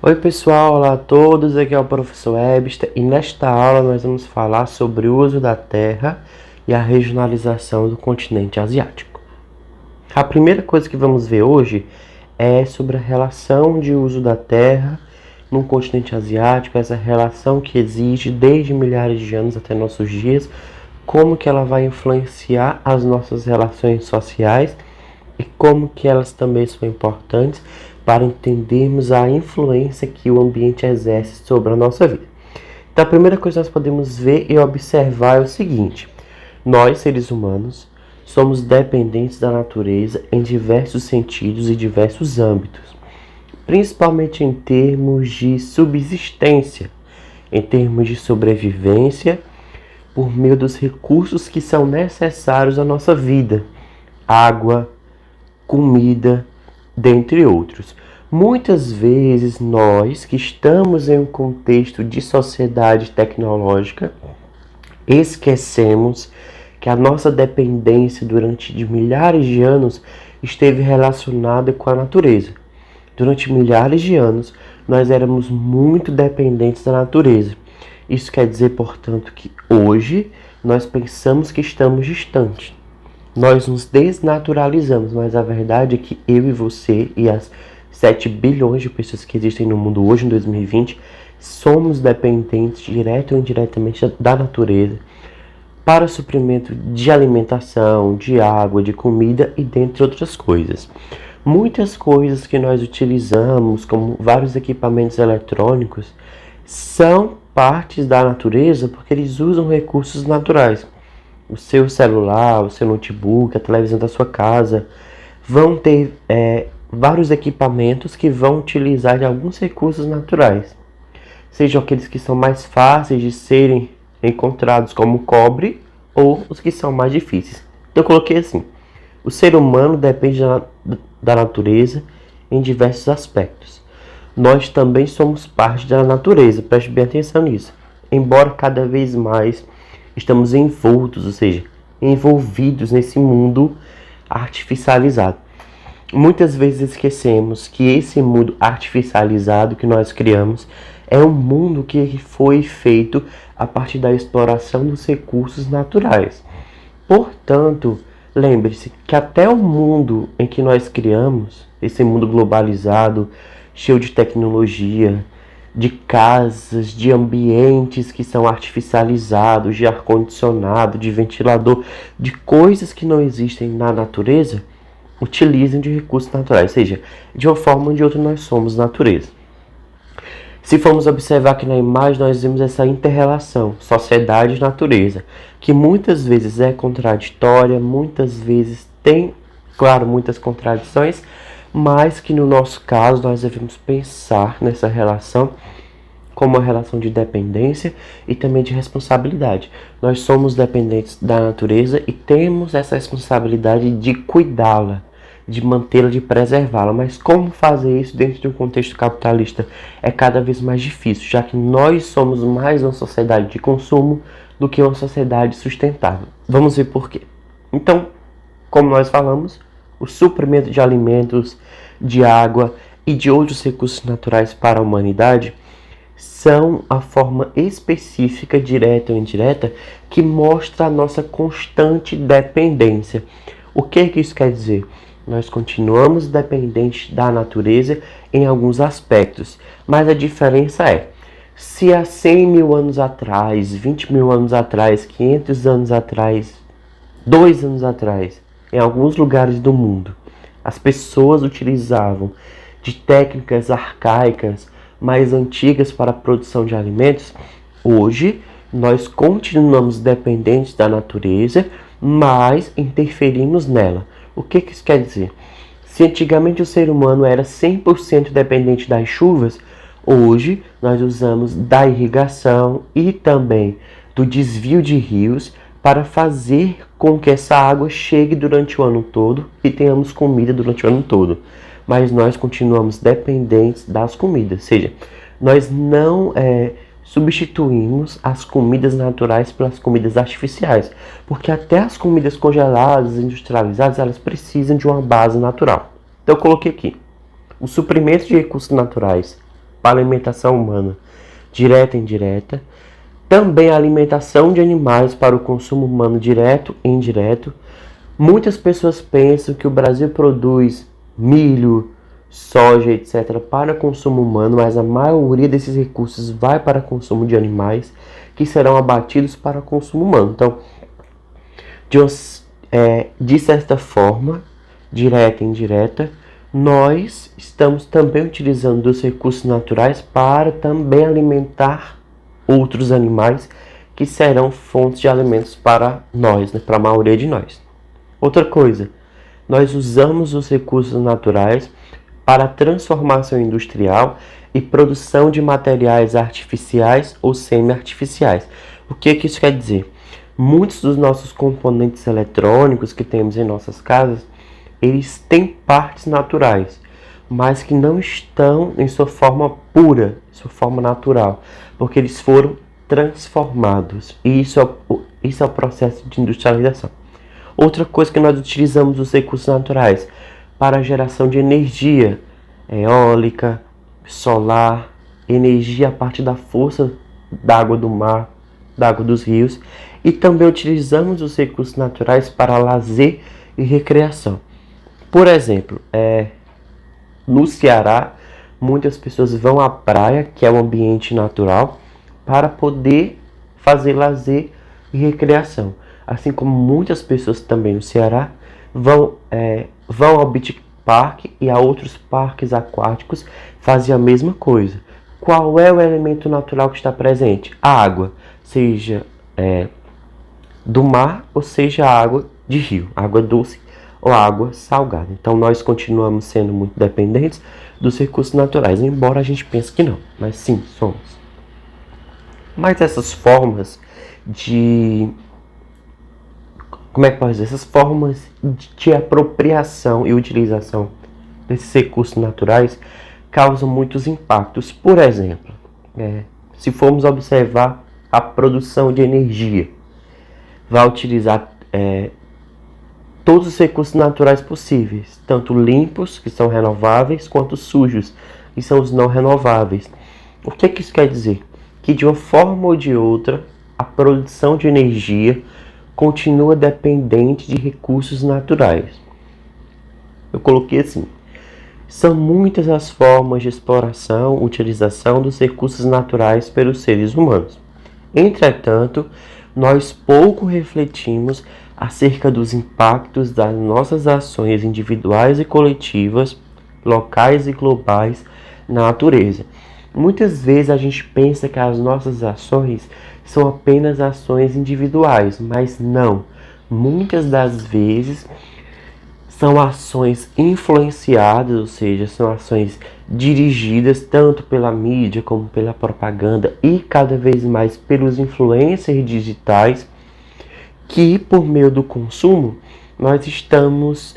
Oi pessoal, olá a todos, aqui é o professor Webster e nesta aula nós vamos falar sobre o uso da terra e a regionalização do continente asiático. A primeira coisa que vamos ver hoje é sobre a relação de uso da terra no continente asiático, essa relação que existe desde milhares de anos até nossos dias, como que ela vai influenciar as nossas relações sociais e como que elas também são importantes para entendermos a influência que o ambiente exerce sobre a nossa vida. Então, a primeira coisa que nós podemos ver e observar é o seguinte: nós, seres humanos, somos dependentes da natureza em diversos sentidos e diversos âmbitos, principalmente em termos de subsistência, em termos de sobrevivência, por meio dos recursos que são necessários à nossa vida: água, comida, dentre outros. Muitas vezes nós, que estamos em um contexto de sociedade tecnológica, esquecemos que a nossa dependência durante milhares de anos esteve relacionada com a natureza. Durante milhares de anos, nós éramos muito dependentes da natureza. Isso quer dizer, portanto, que hoje nós pensamos que estamos distantes. Nós nos desnaturalizamos, mas a verdade é que eu e você e as 7 bilhões de pessoas que existem no mundo hoje, em 2020, somos dependentes, direto ou indiretamente, da natureza para o suprimento de alimentação, de água, de comida e dentre outras coisas. Muitas coisas que nós utilizamos, como vários equipamentos eletrônicos, são partes da natureza porque eles usam recursos naturais. O seu celular, o seu notebook, a televisão da sua casa vão ter vários equipamentos que vão utilizar de alguns recursos naturais, sejam aqueles que são mais fáceis de serem encontrados, como o cobre, ou os que são mais difíceis. Então eu coloquei assim: o ser humano depende da natureza em diversos aspectos. Nós também somos parte da natureza, preste bem atenção nisso. Embora cada vez mais estamos envoltos, ou seja, envolvidos nesse mundo artificializado. Muitas vezes esquecemos que esse mundo artificializado que nós criamos é um mundo que foi feito a partir da exploração dos recursos naturais. Portanto, lembre-se que até o mundo em que nós criamos, esse mundo globalizado, cheio de tecnologia, de casas, de ambientes que são artificializados, de ar-condicionado, de ventilador, de coisas que não existem na natureza, utilizam de recursos naturais, ou seja, de uma forma ou de outra nós somos natureza. Se formos observar aqui na imagem, nós vemos essa inter-relação, sociedade e natureza, que muitas vezes é contraditória, muitas vezes tem, claro, muitas contradições, mas que no nosso caso nós devemos pensar nessa relação como uma relação de dependência e também de responsabilidade. Nós somos dependentes da natureza e temos essa responsabilidade de cuidá-la, de mantê-la, de preservá-la. Mas como fazer isso dentro de um contexto capitalista é cada vez mais difícil, já que nós somos mais uma sociedade de consumo do que uma sociedade sustentável. Vamos ver por quê. Então, como nós falamos, o suprimento de alimentos, de água e de outros recursos naturais para a humanidade são a forma específica, direta ou indireta, que mostra a nossa constante dependência. O que isso quer dizer? Nós continuamos dependentes da natureza em alguns aspectos, mas a diferença é: se há 100 mil anos atrás, 20 mil anos atrás, 500 anos atrás, 2 anos atrás, em alguns lugares do mundo, as pessoas utilizavam de técnicas arcaicas mais antigas para a produção de alimentos, hoje nós continuamos dependentes da natureza, mas interferimos nela. O que isso quer dizer? Se antigamente o ser humano era 100% dependente das chuvas, hoje nós usamos da irrigação e também do desvio de rios para fazer com que essa água chegue durante o ano todo e tenhamos comida durante o ano todo. Mas nós continuamos dependentes das comidas, ou seja, nós não substituímos as comidas naturais pelas comidas artificiais, porque até as comidas congeladas, industrializadas, elas precisam de uma base natural. Então eu coloquei aqui: o suprimento de recursos naturais para a alimentação humana, direta e indireta. Também a alimentação de animais para o consumo humano direto e indireto. Muitas pessoas pensam que o Brasil produz milho, soja, etc. para consumo humano, mas a maioria desses recursos vai para consumo de animais que serão abatidos para consumo humano. Então, de certa forma, direta e indireta, nós estamos também utilizando dos recursos naturais para também alimentar outros animais que serão fontes de alimentos para nós, né, para a maioria de nós. Outra coisa, nós usamos os recursos naturais para a transformação industrial e produção de materiais artificiais ou semi-artificiais. O que isso quer dizer? Muitos dos nossos componentes eletrônicos que temos em nossas casas, eles têm partes naturais, mas que não estão em sua forma pura, sua forma natural, porque eles foram transformados. E isso é o processo de industrialização. Outra coisa que nós utilizamos os recursos naturais para a geração de energia eólica, solar, energia a partir da força da água do mar, da água dos rios, e também utilizamos os recursos naturais para lazer e recreação. Por exemplo, no Ceará, muitas pessoas vão à praia, que é um ambiente natural, para poder fazer lazer e recreação. Assim como muitas pessoas também no Ceará vão ao Beach Park e a outros parques aquáticos fazer a mesma coisa. Qual é o elemento natural que está presente? A água, seja do mar ou seja água de rio, água doce ou água salgada. Então nós continuamos sendo muito dependentes dos recursos naturais, embora a gente pense que não, mas sim, somos. Mas essas formas de... Essas formas de apropriação e utilização desses recursos naturais causam muitos impactos. Por exemplo, se formos observar a produção de energia, vai utilizar todos os recursos naturais possíveis, tanto limpos, que são renováveis, quanto sujos, que são os não renováveis. O que isso quer dizer? Que de uma forma ou de outra, a produção de energia continua dependente de recursos naturais. Eu coloquei assim: são muitas as formas de exploração, utilização dos recursos naturais pelos seres humanos. Entretanto, nós pouco refletimos acerca dos impactos das nossas ações individuais e coletivas, locais e globais na natureza. Muitas vezes a gente pensa que as nossas ações são apenas ações individuais, mas não. Muitas das vezes são ações influenciadas, ou seja, são ações dirigidas tanto pela mídia como pela propaganda e cada vez mais pelos influencers digitais, que por meio do consumo nós estamos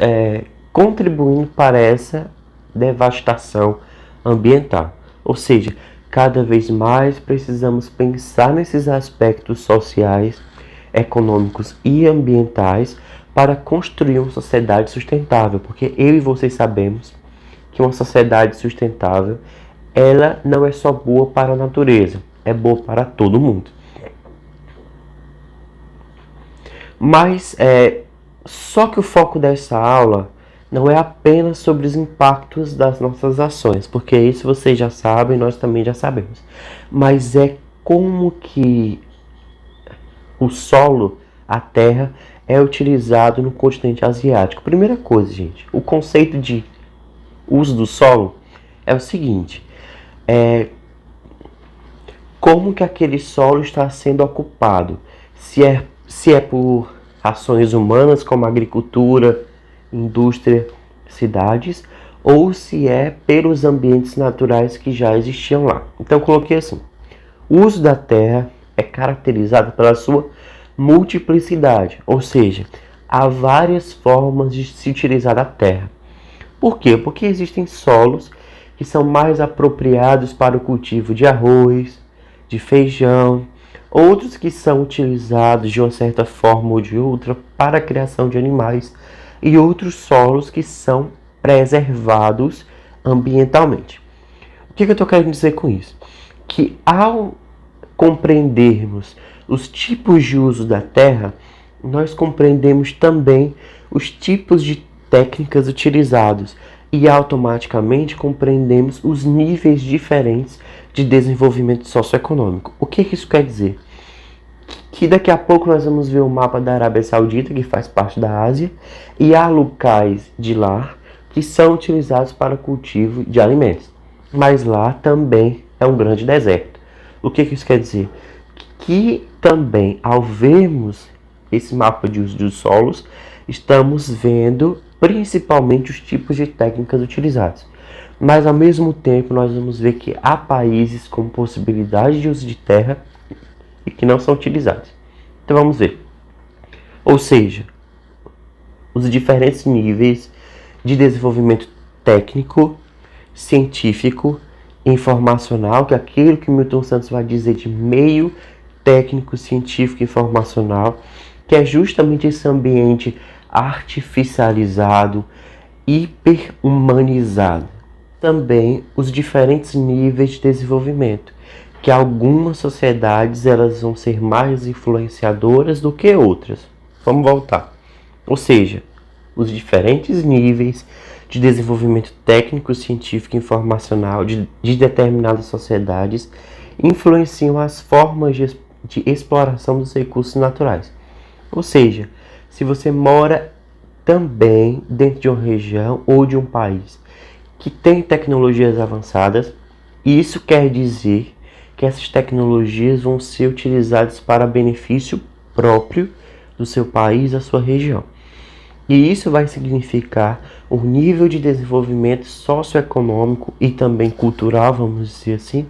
contribuindo para essa devastação ambiental. Ou seja, cada vez mais precisamos pensar nesses aspectos sociais, econômicos e ambientais para construir uma sociedade sustentável, porque eu e vocês sabemos que uma sociedade sustentável, ela não é só boa para a natureza, é boa para todo mundo. Mas só que o foco dessa aula não é apenas sobre os impactos das nossas ações, porque isso vocês já sabem, nós também já sabemos. Mas é como que o solo, a terra, é utilizado no continente asiático. Primeira coisa, gente, o conceito de uso do solo é o seguinte: como que aquele solo está sendo ocupado? Se é por ações humanas, como agricultura, indústria, cidades, ou se é pelos ambientes naturais que já existiam lá. Então eu coloquei assim: o uso da terra é caracterizado pela sua multiplicidade, ou seja, há várias formas de se utilizar a terra. Por quê? Porque existem solos que são mais apropriados para o cultivo de arroz, de feijão, outros que são utilizados de uma certa forma ou de outra para a criação de animais, e outros solos que são preservados ambientalmente. O que eu estou querendo dizer com isso? Que ao compreendermos os tipos de uso da terra, nós compreendemos também os tipos de técnicas utilizados e automaticamente compreendemos os níveis diferentes de desenvolvimento socioeconômico. O que isso quer dizer? Que daqui a pouco nós vamos ver o mapa da Arábia Saudita, que faz parte da Ásia, e há locais de lá que são utilizados para o cultivo de alimentos. Mas lá também é um grande deserto. O que isso quer dizer? Que também, ao vermos esse mapa de uso dos solos, estamos vendo principalmente os tipos de técnicas utilizadas. Mas ao mesmo tempo nós vamos ver que há países com possibilidade de uso de terra e que não são utilizados. Então vamos ver. Ou seja, os diferentes níveis de desenvolvimento técnico, científico, informacional, que é aquilo que Milton Santos vai dizer de meio técnico, científico e informacional, que é justamente esse ambiente artificializado, hiperhumanizado. Também os diferentes níveis de desenvolvimento, que algumas sociedades elas vão ser mais influenciadoras do que outras. Vamos voltar. Ou seja, os diferentes níveis de desenvolvimento técnico, científico e informacional de determinadas sociedades influenciam as formas de exploração dos recursos naturais. Ou seja, se você mora também dentro de uma região ou de um país que tem tecnologias avançadas, isso quer dizer que essas tecnologias vão ser utilizadas para benefício próprio do seu país, da sua região. E isso vai significar um nível de desenvolvimento socioeconômico e também cultural, vamos dizer assim,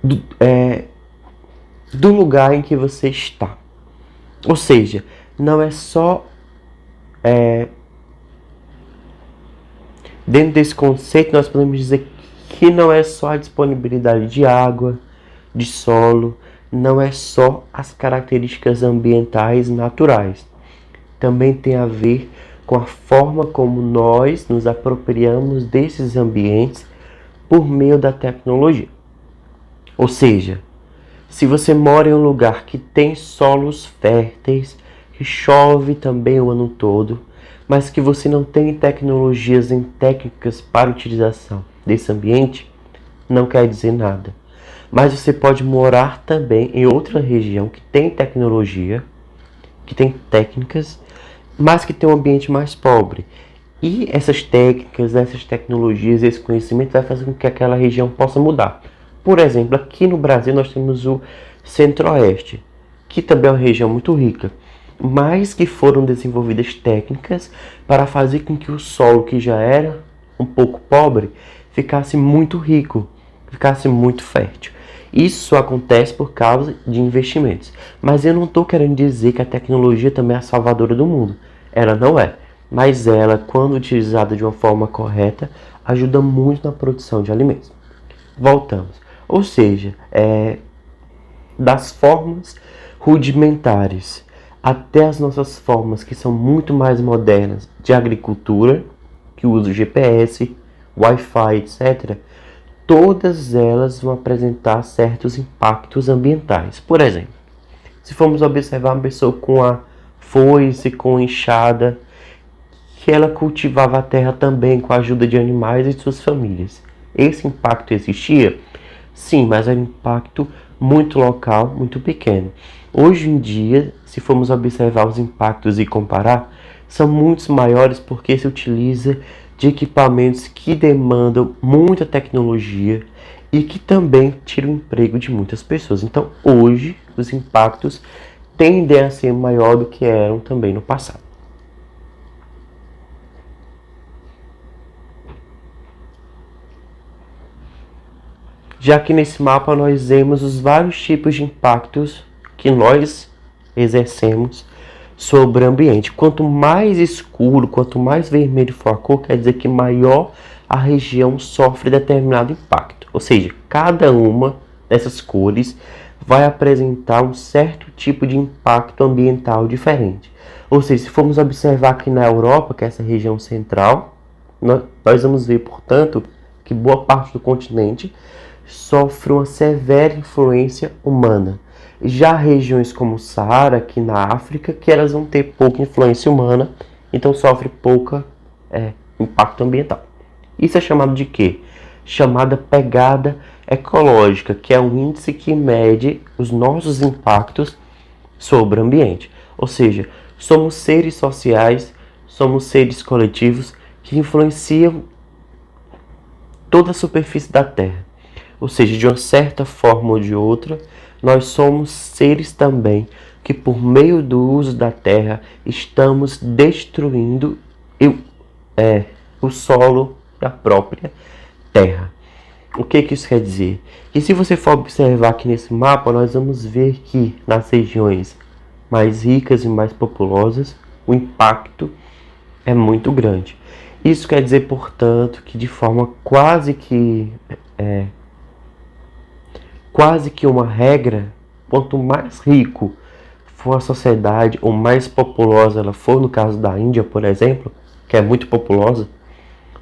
do lugar em que você está. Ou seja, não é só dentro desse conceito nós podemos dizer que não é só a disponibilidade de água, de solo, não é só as características ambientais naturais. Também tem a ver com a forma como nós nos apropriamos desses ambientes por meio da tecnologia. Ou seja, se você mora em um lugar que tem solos férteis, que chove também o ano todo, mas que você não tem tecnologias nem técnicas para utilização desse ambiente, não quer dizer nada. Mas você pode morar também em outra região que tem tecnologia, que tem técnicas, mas que tem um ambiente mais pobre. E essas técnicas, essas tecnologias, esse conhecimento vai fazer com que aquela região possa mudar. Por exemplo, aqui no Brasil nós temos o Centro-Oeste, que também é uma região muito rica, mas que foram desenvolvidas técnicas para fazer com que o solo, que já era um pouco pobre, ficasse muito rico, ficasse muito fértil. Isso acontece por causa de investimentos. Mas eu não estou querendo dizer que a tecnologia também é a salvadora do mundo. Ela não é. Mas ela, quando utilizada de uma forma correta, ajuda muito na produção de alimentos. Voltamos. Ou seja, das formas rudimentares até as nossas formas que são muito mais modernas de agricultura, que usa o GPS, Wi-Fi, etc., todas elas vão apresentar certos impactos ambientais. Por exemplo, se formos observar uma pessoa com a foice, com enxada, que ela cultivava a terra também com a ajuda de animais e de suas famílias. Esse impacto existia? Sim, mas era um impacto muito local, muito pequeno. Hoje em dia, se formos observar os impactos e comparar, são muito maiores porque se utiliza de equipamentos que demandam muita tecnologia e que também tiram o emprego de muitas pessoas. Então, hoje, os impactos tendem a ser maior do que eram também no passado. Já que nesse mapa nós vemos os vários tipos de impactos que nós exercemos sobre o ambiente. Quanto mais escuro, quanto mais vermelho for a cor, quer dizer que maior a região sofre determinado impacto. Ou seja, cada uma dessas cores vai apresentar um certo tipo de impacto ambiental diferente. Ou seja, se formos observar aqui na Europa, que é essa região central, nós vamos ver, portanto, que boa parte do continente sofre uma severa influência humana. Já regiões como o Saara, aqui na África, que elas vão ter pouca influência humana, então sofre pouca impacto ambiental. Isso é chamado de quê? Chamada pegada ecológica, que é um índice que mede os nossos impactos sobre o ambiente. Ou seja, somos seres sociais, somos seres coletivos que influenciam toda a superfície da Terra. Ou seja, de uma certa forma ou de outra, nós somos seres também que, por meio do uso da Terra, estamos destruindo o solo da própria Terra. O que isso quer dizer? Que se você for observar aqui nesse mapa, nós vamos ver que nas regiões mais ricas e mais populosas, o impacto é muito grande. Isso quer dizer, portanto, que de forma quase que uma regra, quanto mais rico for a sociedade ou mais populosa ela for, no caso da Índia, por exemplo, que é muito populosa,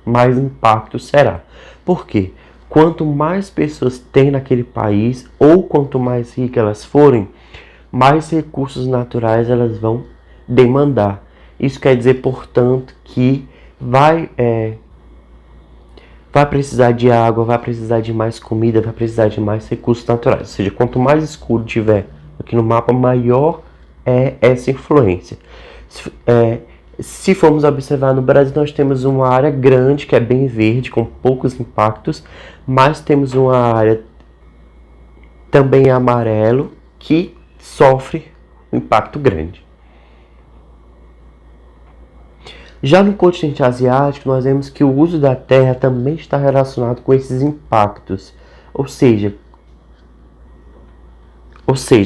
mais impacto será. Por quê? Quanto mais pessoas tem naquele país, ou quanto mais ricas elas forem, mais recursos naturais elas vão demandar. Isso quer dizer, portanto, que vai precisar de água, vai precisar de mais comida, vai precisar de mais recursos naturais. Ou seja, quanto mais escuro tiver aqui no mapa, maior é essa influência. Se formos observar no Brasil, nós temos uma área grande, que é bem verde, com poucos impactos, mas temos uma área também amarelo, que sofre um impacto grande. Já no continente asiático, nós vemos que o uso da terra também está relacionado com esses impactos. Ou seja,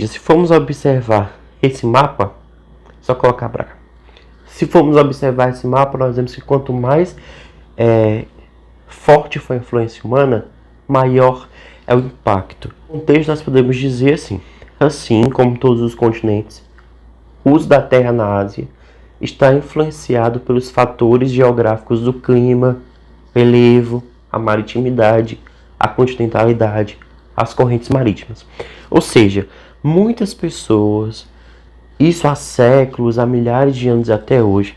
se formos observar esse mapa, só colocar para cá. Se formos observar esse mapa, nós vemos que quanto mais forte for a influência humana, maior é o impacto. No contexto, nós podemos dizer assim como todos os continentes, o uso da terra na Ásia está influenciado pelos fatores geográficos do clima, relevo, a maritimidade, a continentalidade, as correntes marítimas. Ou seja, muitas pessoas, isso há séculos, há milhares de anos até hoje,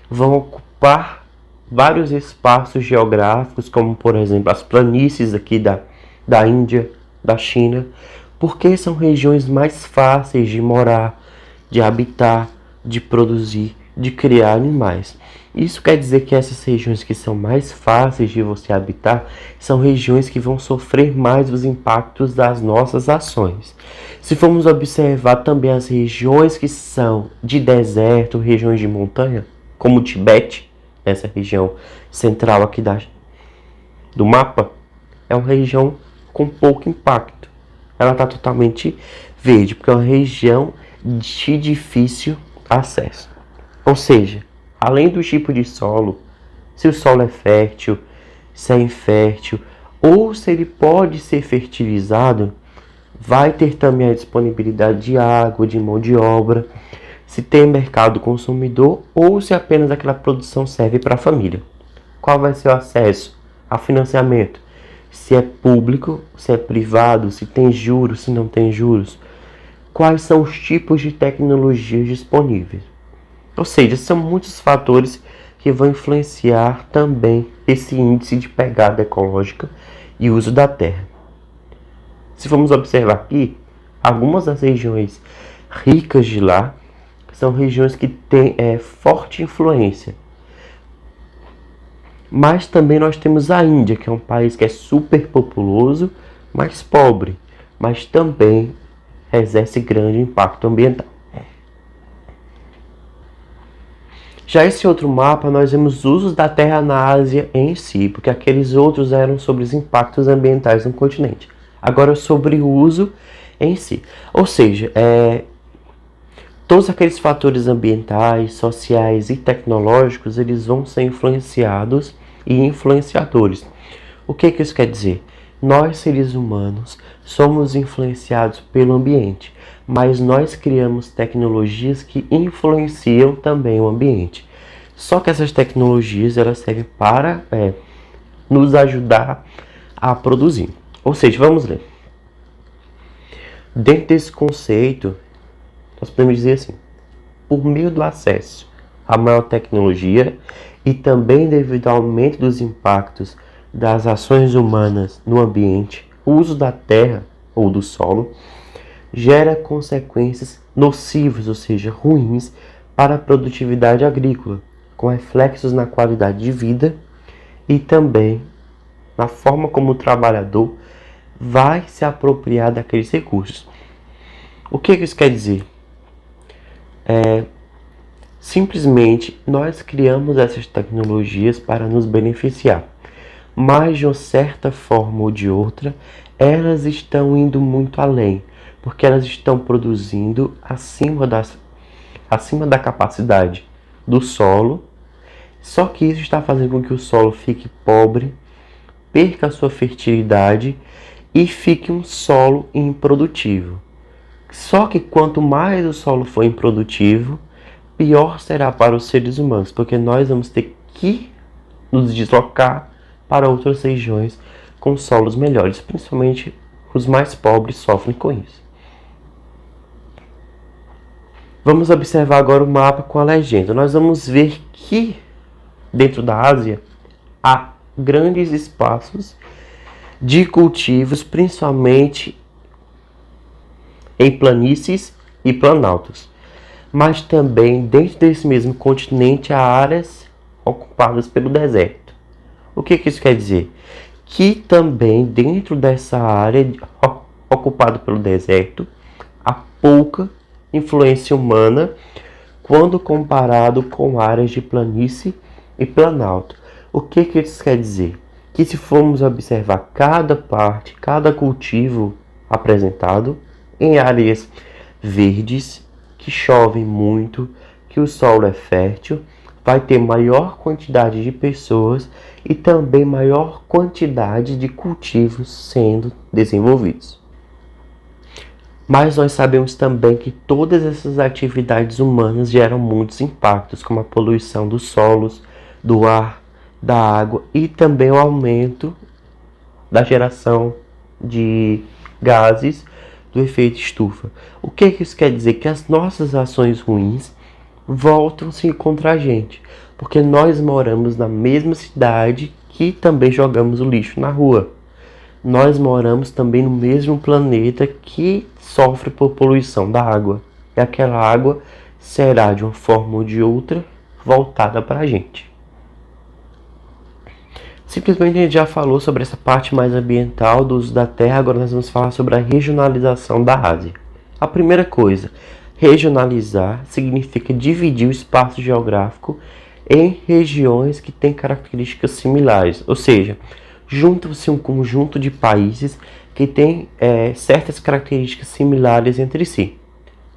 vão ocupar vários espaços geográficos, como por exemplo as planícies aqui da Índia, da China, porque são regiões mais fáceis de morar, de habitar, de produzir, de criar animais. Isso quer dizer que essas regiões que são mais fáceis de você habitar são regiões que vão sofrer mais os impactos das nossas ações. Se formos observar também as regiões que são de deserto, regiões de montanha, como o Tibete, essa região central aqui do mapa, é uma região com pouco impacto. Ela está totalmente verde, porque é uma região de difícil acesso. Ou seja, além do tipo de solo, se o solo é fértil, se é infértil, ou se ele pode ser fertilizado, vai ter também a disponibilidade de água, de mão de obra, se tem mercado consumidor ou se apenas aquela produção serve para a família. Qual vai ser o acesso a financiamento? Se é público, se é privado, se tem juros, se não tem juros. Quais são os tipos de tecnologias disponíveis? Ou seja, são muitos fatores que vão influenciar também esse índice de pegada ecológica e uso da terra. Se formos observar aqui, algumas das regiões ricas de lá são regiões que têm forte influência. Mas também nós temos a Índia, que é um país que é super populoso, mas pobre, mas também exerce grande impacto ambiental. Já esse outro mapa, nós vemos usos da terra na Ásia em si, porque aqueles outros eram sobre os impactos ambientais no continente. Agora sobre o uso em si. Ou seja, todos aqueles fatores ambientais, sociais e tecnológicos, eles vão ser influenciados e influenciadores. O que isso quer dizer? Nós, seres humanos, somos influenciados pelo ambiente, mas nós criamos tecnologias que influenciam também o ambiente. Só que essas tecnologias elas servem para nos ajudar a produzir. Ou seja, vamos ler. Dentro desse conceito, nós podemos dizer assim: por meio do acesso à maior tecnologia e também devido ao aumento dos impactos das ações humanas no ambiente, o uso da terra ou do solo gera consequências nocivas, ou seja, ruins, para a produtividade agrícola, com reflexos na qualidade de vida e também na forma como o trabalhador vai se apropriar daqueles recursos. O que isso quer dizer? Simplesmente nós criamos essas tecnologias para nos beneficiar, mas de uma certa forma ou de outra, elas estão indo muito além, porque elas estão produzindo acima da capacidade do solo, só que isso está fazendo com que o solo fique pobre, perca a sua fertilidade e fique um solo improdutivo. Só que quanto mais o solo for improdutivo, pior será para os seres humanos, porque nós vamos ter que nos deslocar para outras regiões com solos melhores, principalmente os mais pobres sofrem com isso. Vamos observar agora o mapa com a legenda. Nós vamos ver que dentro da Ásia há grandes espaços de cultivos, principalmente em planícies e planaltos. Mas também dentro desse mesmo continente há áreas ocupadas pelo deserto. O que isso quer dizer? Que também dentro dessa área ocupada pelo deserto há pouca influência humana quando comparado com áreas de planície e planalto. O que isso quer dizer? Que se formos observar cada parte, cada cultivo apresentado em áreas verdes, que chovem muito, que o solo é fértil, vai ter maior quantidade de pessoas e também maior quantidade de cultivos sendo desenvolvidos. Mas nós sabemos também que todas essas atividades humanas geram muitos impactos, como a poluição dos solos, do ar, da água e também o aumento da geração de gases do efeito estufa. O que isso quer dizer? Que as nossas ações ruins voltam-se contra a gente, porque nós moramos na mesma cidade que também jogamos o lixo na rua. Nós moramos também no mesmo planeta que sofre por poluição da água. E aquela água será, de uma forma ou de outra, voltada para a gente. Simplesmente a gente já falou sobre essa parte mais ambiental do uso da terra, agora nós vamos falar sobre a regionalização da Ásia. A primeira coisa, regionalizar significa dividir o espaço geográfico em regiões que têm características similares, ou seja, junta-se um conjunto de países que têm certas características similares entre si,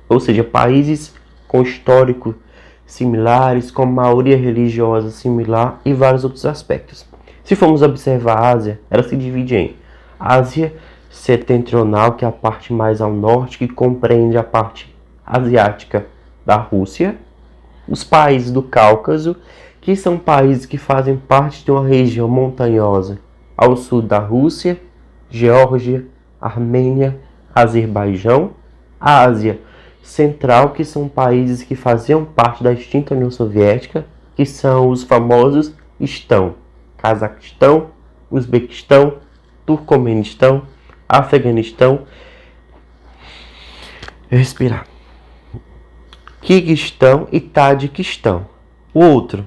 ou seja, países com histórico similares, com maioria religiosa similar e vários outros aspectos. Se formos observar a Ásia, ela se divide em Ásia Setentrional, que é a parte mais ao norte, que compreende a parte asiática da Rússia, os países do Cáucaso, que são países que fazem parte de uma região montanhosa ao sul da Rússia, Geórgia, Armênia, Azerbaijão, a Ásia Central, que são países que faziam parte da extinta União Soviética, que são os famosos Estão, Cazaquistão, Uzbequistão, Turcomenistão, Afeganistão, respirar, Quirguistão e Tadiquistão. O outro,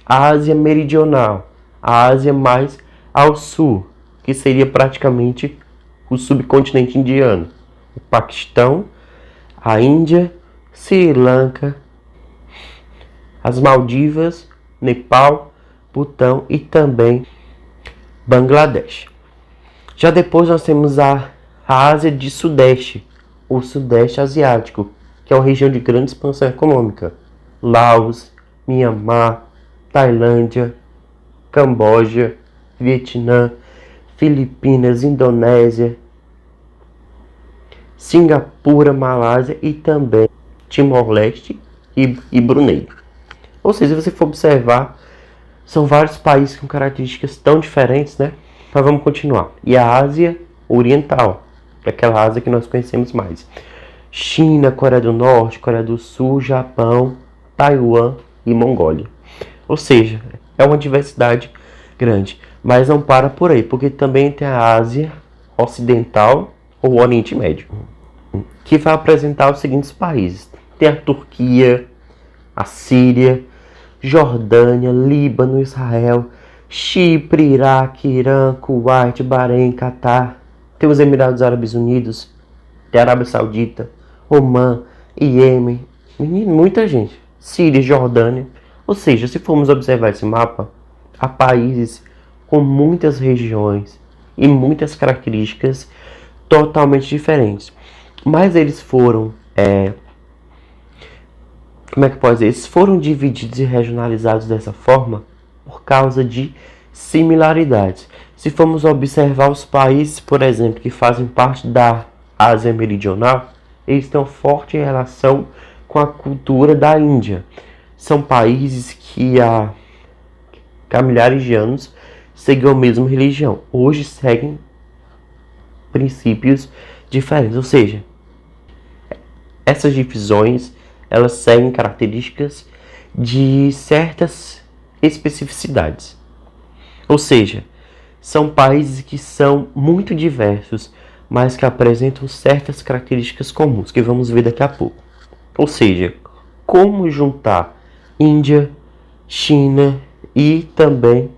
a Ásia Meridional, a Ásia mais ao sul, que seria praticamente o subcontinente indiano, o Paquistão, a Índia, Sri Lanka, as Maldivas, Nepal, Butão e também Bangladesh. Já depois nós temos a Ásia de Sudeste, o Sudeste Asiático, que é uma região de grande expansão econômica. Laos, Mianmar, Tailândia, Camboja, Vietnã, Filipinas, Indonésia, Singapura, Malásia e também Timor-Leste e Brunei. Ou seja, se você for observar, São vários países com características tão diferentes, né? Mas vamos continuar. E a Ásia Oriental, que é aquela Ásia que nós conhecemos mais. China, Coreia do Norte, Coreia do Sul, Japão, Taiwan e Mongólia. Ou seja, é uma diversidade grande. Mas não para por aí, porque também tem a Ásia Ocidental ou Oriente Médio, que vai apresentar os seguintes países. Tem a Turquia, a Síria, Jordânia, Líbano, Israel, Chipre, Iraque, Irã, Kuwait, Bahrein, Catar. Tem os Emirados Árabes Unidos, tem a Arábia Saudita, Omã, Iêmen, muita gente. Síria, Jordânia. Ou seja, se formos observar esse mapa, há países com muitas regiões e muitas características totalmente diferentes. Mas eles foram, como é que pode dizer? Eles foram divididos e regionalizados dessa forma por causa de similaridades. Se formos observar os países, por exemplo, que fazem parte da Ásia Meridional, eles têm uma forte relação com a cultura da Índia. São países que há milhares de anos seguiam a mesma religião. Hoje seguem princípios diferentes. Ou seja, essas divisões, elas seguem características de certas especificidades. Ou seja, são países que são muito diversos, mas que apresentam certas características comuns, que vamos ver daqui a pouco. Ou seja, como juntar Índia, China e também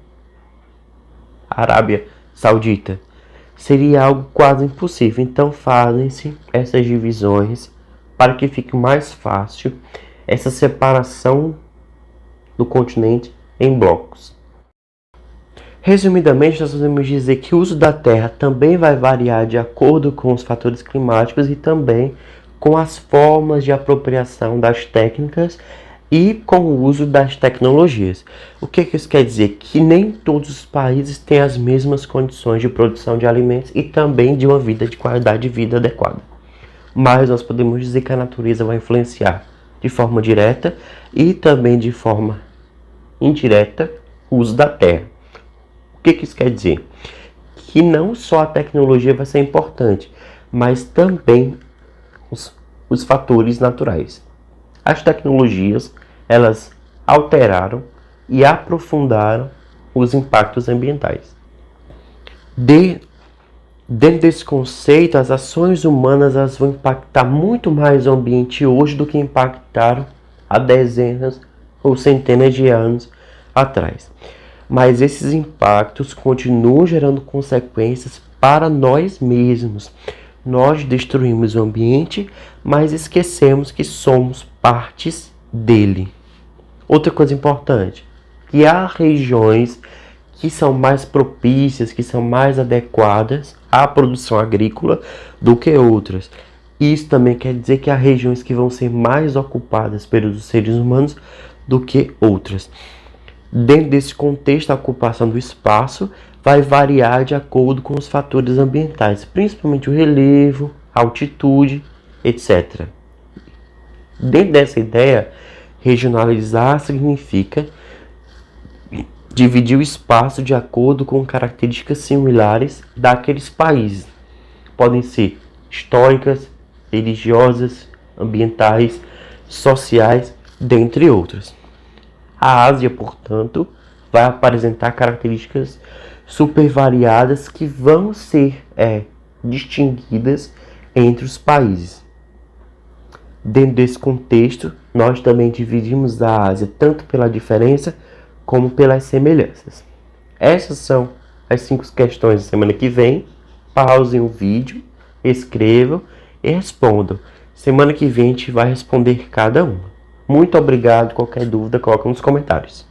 Arábia Saudita? Seria algo quase impossível. Então fazem-se essas divisões para que fique mais fácil essa separação do continente em blocos. Resumidamente, nós podemos dizer que o uso da terra também vai variar de acordo com os fatores climáticos e também com as formas de apropriação das técnicas e com o uso das tecnologias. O que isso quer dizer? Que nem todos os países têm as mesmas condições de produção de alimentos e também de uma vida de qualidade de vida adequada. Mas nós podemos dizer que a natureza vai influenciar de forma direta e também de forma indireta o uso da terra. O que isso quer dizer? Que não só a tecnologia vai ser importante, mas também os fatores naturais. As tecnologias, elas alteraram e aprofundaram os impactos ambientais. Dentro desse conceito, as ações humanas elas vão impactar muito mais o ambiente hoje do que impactaram há dezenas ou centenas de anos atrás. Mas esses impactos continuam gerando consequências para nós mesmos. Nós destruímos o ambiente, mas esquecemos que somos partes dele. Outra coisa importante, que há regiões que são mais propícias, que são mais adequadas à produção agrícola do que outras. Isso também quer dizer que há regiões que vão ser mais ocupadas pelos seres humanos do que outras. Dentro desse contexto, a ocupação do espaço vai variar de acordo com os fatores ambientais, principalmente o relevo, a altitude, etc. Dentro dessa ideia, regionalizar significa dividir o espaço de acordo com características similares daqueles países. Podem ser históricas, religiosas, ambientais, sociais, dentre outras. A Ásia, portanto, vai apresentar características super variadas que vão ser distinguidas entre os países. Dentro desse contexto, nós também dividimos a Ásia tanto pela diferença como pelas semelhanças. Essas são as 5 questões da semana que vem. Pausem o vídeo, escrevam e respondam. Semana que vem a gente vai responder cada uma. Muito obrigado. Qualquer dúvida, coloca nos comentários.